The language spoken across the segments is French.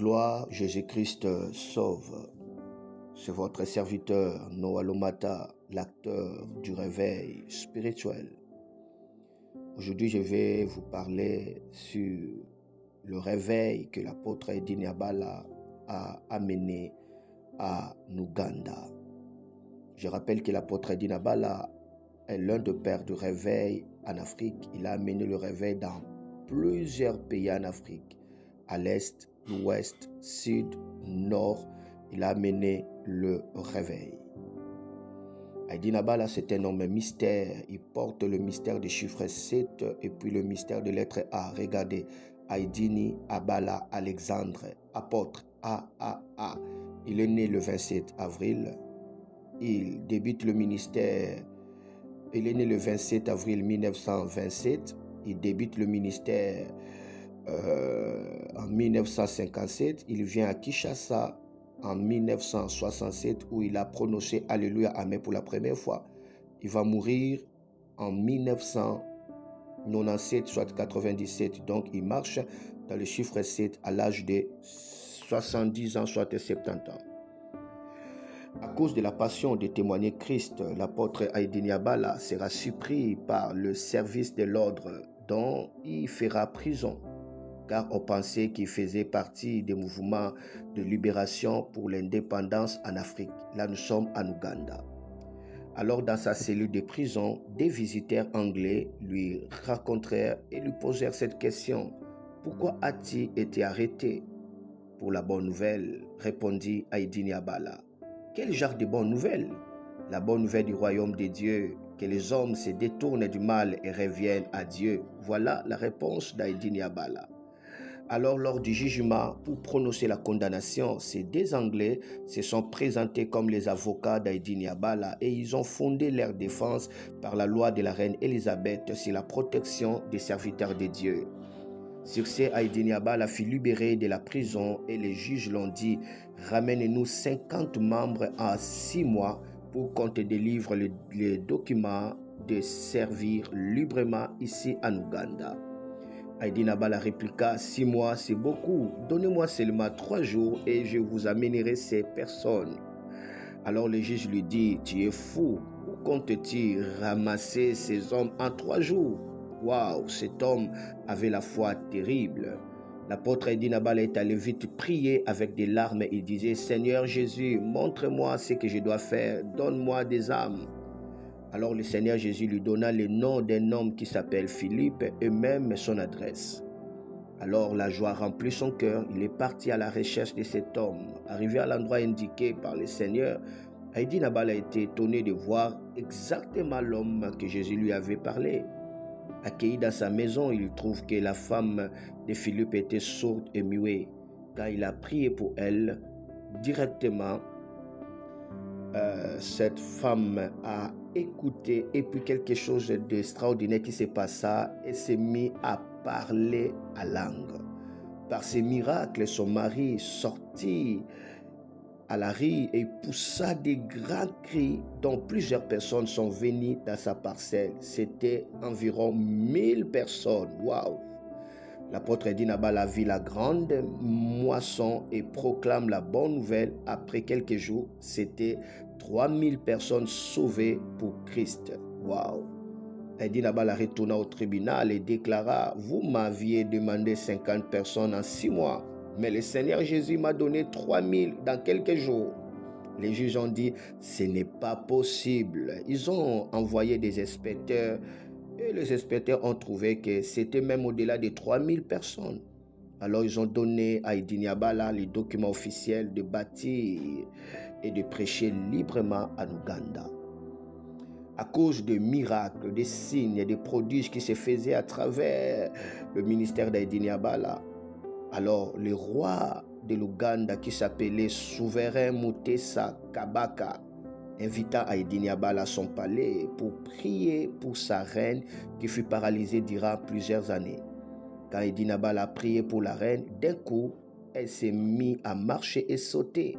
Gloire, Jésus-Christ sauve. C'est votre serviteur Noah Lomata, l'acteur du réveil spirituel. Aujourd'hui, je vais vous parler sur le réveil que l'apôtre Edini Abala a amené à Uganda. Je rappelle que l'apôtre Edini Abala est l'un des pères du réveil en Afrique. Il a amené le réveil dans plusieurs pays en Afrique, à l'est, l'ouest, sud, nord. Il a amené le réveil. Edini Abala, c'est un homme mystère. Il porte le mystère des chiffres 7 et puis le mystère de lettre A. Regardez, Edini Abala Alexandre, apôtre AAA. Il est né le 27 avril. Il débute le ministère. Il est né le 27 avril 1927. Il débute le ministère en 1957. Il vient à Kinshasa en 1967 où il a prononcé Alléluia Amen pour la première fois. Il va mourir en 1997, soit 97. Donc il marche dans le chiffre 7 à l'âge de 70 ans, soit 70 ans. À cause de la passion de témoigner Christ, l'apôtre Edini Abala sera surpris par le service de l'ordre dont il fera prison, car on pensait qu'il faisait partie des mouvements de libération pour l'indépendance en Afrique. Là, nous sommes en Ouganda. Alors, dans sa cellule de prison, des visiteurs anglais lui racontèrent et lui posèrent cette question. « Pourquoi as-tu été arrêté ?» « Pour la bonne nouvelle, répondit Edini Abala. « Quel genre de bonne nouvelle ?» « La bonne nouvelle du royaume de Dieu, que les hommes se détournent du mal et reviennent à Dieu. » Voilà la réponse d'Edini Abala. Alors, lors du jugement, pour prononcer la condamnation, ces deux Anglais se sont présentés comme les avocats d'Edini Abala et ils ont fondé leur défense par la loi de la reine Élisabeth sur la protection des serviteurs de Dieu. Sur ce, Edini Abala fut libéré de la prison et les juges l'ont dit « Ramène-nous 50 membres en 6 mois pour qu'on te délivre les documents de servir librement ici en Ouganda. » Edini Abala répliqua « 6 mois, c'est beaucoup. Donnez-moi seulement 3 jours et je vous amènerai ces personnes. » Alors le juge lui dit « Tu es fou. Où comptes-tu ramasser ces hommes en 3 jours ?» Waouh, cet homme avait la foi terrible. L'apôtre Edini Abala est allé vite prier avec des larmes. Il disait « Seigneur Jésus, montre-moi ce que je dois faire. Donne-moi des âmes. » Alors le Seigneur Jésus lui donna le nom d'un homme qui s'appelle Philippe et même son adresse. Alors la joie remplit son cœur. Il est parti à la recherche de cet homme. Arrivé à l'endroit indiqué par le Seigneur, Edini Abala a été étonné de voir exactement l'homme que Jésus lui avait parlé. Accueilli dans sa maison, il trouve que la femme de Philippe était sourde et muette. Quand il a prié pour elle, directement, cette femme a écouté et puis quelque chose d'extraordinaire qui s'est passé et s'est mis à parler à langue. Par ces miracles, son mari sortit à la rue et poussa des grands cris dont plusieurs personnes sont venues dans sa parcelle. C'était environ 1000 personnes. Waouh! L'apôtre Edini Abala vit la grande moisson et proclame la bonne nouvelle. Après quelques jours, c'était 3000 personnes sauvées pour Christ. Waouh! Edini Abala retourna au tribunal et déclara « Vous m'aviez demandé 50 personnes en 6 mois. Mais le Seigneur Jésus m'a donné 3000 dans quelques jours. » Les juges ont dit « Ce n'est pas possible. » Ils ont envoyé des inspecteurs et les inspecteurs ont trouvé que c'était même au-delà de 3000 personnes. Alors ils ont donné à Edini Abala les documents officiels de bâtir et de prêcher librement en Ouganda. À cause des miracles, des signes et des prodiges qui se faisaient à travers le ministère d'Edini Abala, alors le roi de l'Ouganda qui s'appelait Souverain Mutesa Kabaka invita Edini Abala à son palais pour prier pour sa reine qui fut paralysée durant plusieurs années. Quand Edini Abala a prié pour la reine, d'un coup, elle s'est mise à marcher et sauter,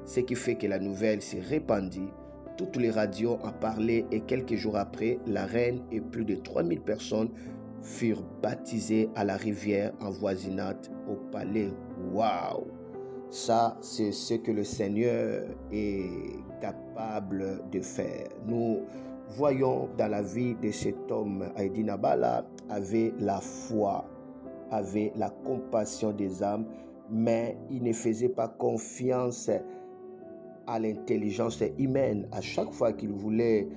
ce qui fait que la nouvelle s'est répandue. Toutes les radios en parlaient et quelques jours après, la reine et plus de 3000 personnes furent baptisées à la rivière avoisinante au palais. Waouh! Ça, c'est ce que le Seigneur est capable de faire. Nous voyons dans la vie de cet homme, Heidi Nabala avait la foi, avait la compassion des âmes, mais il ne faisait pas confiance à l'intelligence humaine. À chaque fois qu'il voulait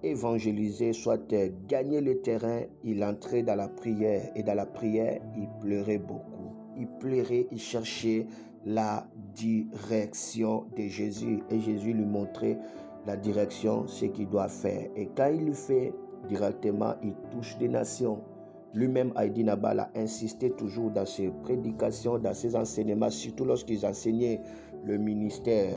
évangéliser, soit gagner le terrain, il entrait dans la prière. Et dans la prière, il pleurait beaucoup. Il pleurait, il cherchait la direction de Jésus. Et Jésus lui montrait la direction, ce qu'il doit faire. Et quand il le fait, directement, il touche des nations. Lui-même, Heidi Nabal a insisté toujours dans ses prédications, dans ses enseignements, surtout lorsqu'il enseignait le ministère